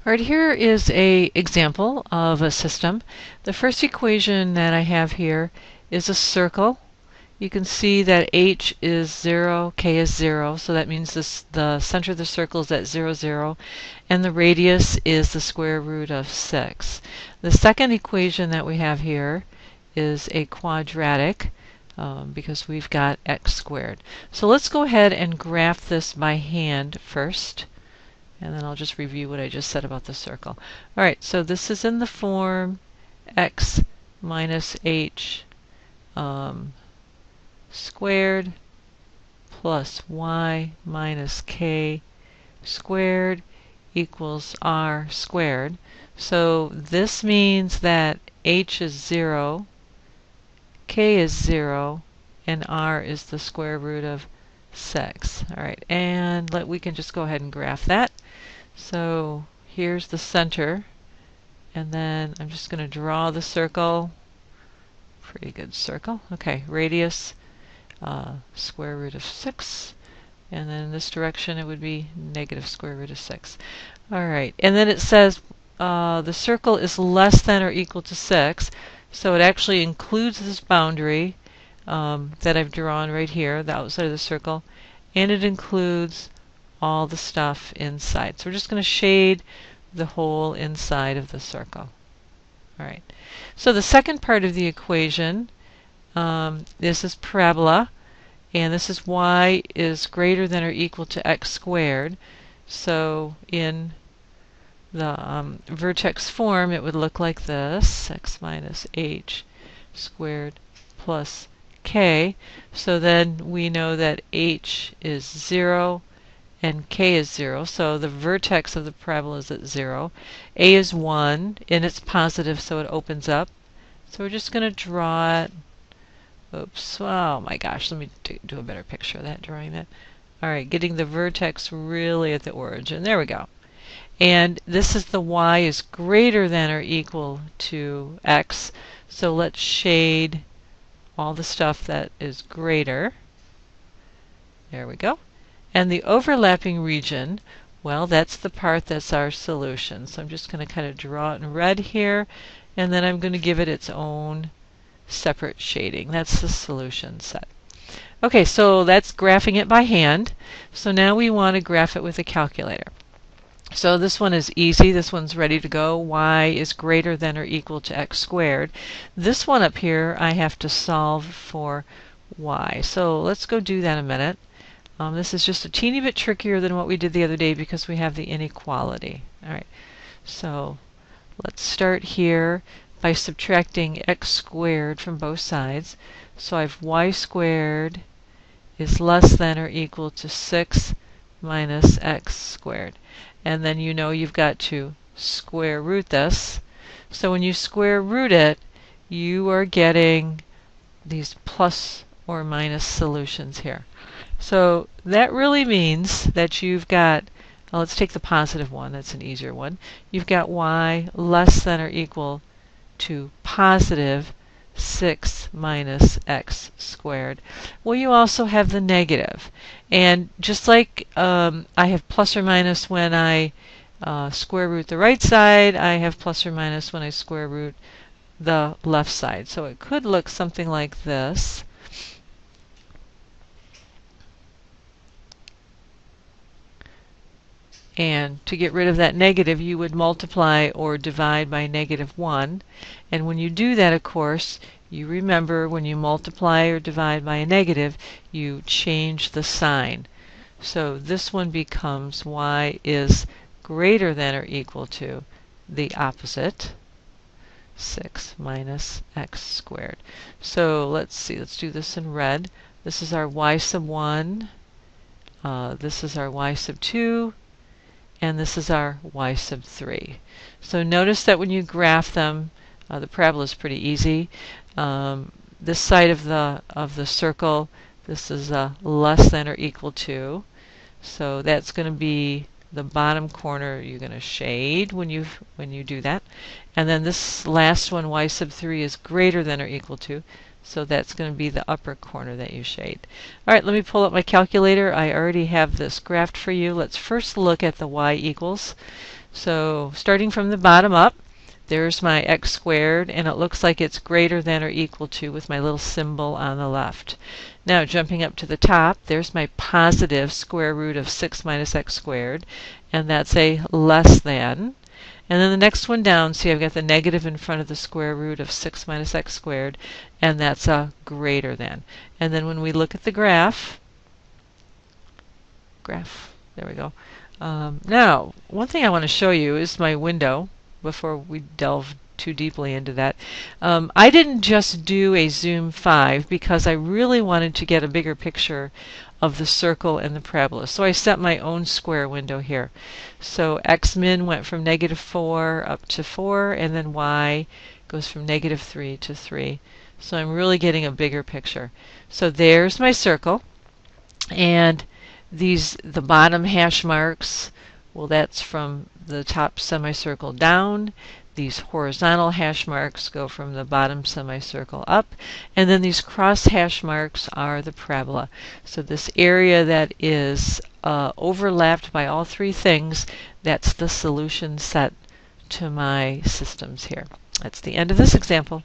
All right, here is an example of a system. The first equation that I have here is a circle. You can see that h is 0, k is 0, so that means the center of the circle is at 0, 0, and the radius is the square root of 6. The second equation that we have here is a quadratic because we've got x squared. So let's go ahead and graph this by hand first. And then I'll just review what I just said about the circle. All right, so this is in the form x minus h squared plus y minus k squared equals r squared. So this means that h is 0, k is 0, and r is the square root of 6. All right, and we can just go ahead and graph that. So here's the center, and then I'm just going to draw the circle. Pretty good circle. Okay, radius, square root of 6, and then in this direction it would be negative square root of 6. All right, and then it says the circle is less than or equal to 6, so it actually includes this boundary that I've drawn right here, the outside of the circle, and it includes all the stuff inside. So we're just going to shade the whole inside of the circle. All right. So the second part of the equation, this is parabola, and this is y is greater than or equal to x squared. So in the vertex form, it would look like this: x minus h squared plus k. So then we know that h is 0, and k is 0, so the vertex of the parabola is at 0. A is 1, and it's positive, so it opens up. So we're just going to draw it. Oops, oh my gosh, let me do a better picture of that, drawing that. All right, getting the vertex really at the origin. There we go. And this is the y is greater than or equal to x, so let's shade all the stuff that is greater. There we go. And the overlapping region, well, that's the part that's our solution. So I'm just going to kind of draw it in red here, and then I'm going to give it its own separate shading. That's the solution set. Okay, so that's graphing it by hand. So now we want to graph it with a calculator. So this one is easy. This one's ready to go. Y is greater than or equal to x squared. This one up here, I have to solve for y. So let's go do that in a minute. This is just a teeny bit trickier than what we did the other day because we have the inequality. All right, so let's start here by subtracting x squared from both sides. So I have y squared is less than or equal to 6 minus x squared. And then you know you've got to square root this. So when you square root it, you are getting these plus or minus solutions here. So that really means that you've got, well, let's take the positive one, that's an easier one. You've got y less than or equal to positive 6 minus x squared. Well, you also have the negative. And just like I have plus or minus when I square root the right side, I have plus or minus when I square root the left side. So it could look something like this. And to get rid of that negative, you would multiply or divide by -1. And when you do that, of course, you remember when you multiply or divide by a negative, you change the sign. So this one becomes y is greater than or equal to the opposite, 6 minus x squared. So let's see, let's do this in red. This is our y sub 1. This is our y sub 2. And this is our y sub 3. So notice that when you graph them, the parabola is pretty easy. This side of the circle, this is less than or equal to. So that's going to be the bottom corner you're going to shade when you do that. And then this last one, y sub 3, is greater than or equal to. So that's going to be the upper corner that you shade. All right, let me pull up my calculator. I already have this graphed for you. Let's first look at the y equals. So starting from the bottom up, there's my x squared, and it looks like it's greater than or equal to with my little symbol on the left. Now jumping up to the top, there's my positive square root of 6 minus x squared, and that's a less than. And then the next one down, see I've got the negative in front of the square root of 6 minus x squared, and that's a greater than. And then when we look at the graph, there we go. Now, one thing I want to show you is my window before we delve too deeply into that. I didn't just do a zoom 5 because I really wanted to get a bigger picture of the circle and the parabola. So I set my own square window here. So x min went from -4 up to 4, and then y goes from -3 to 3. So I'm really getting a bigger picture. So there's my circle, and the bottom hash marks, well, that's from the top semicircle down. These horizontal hash marks go from the bottom semicircle up, and then these cross hash marks are the parabola. So this area that is overlapped by all three things, that's the solution set to my systems here. That's the end of this example.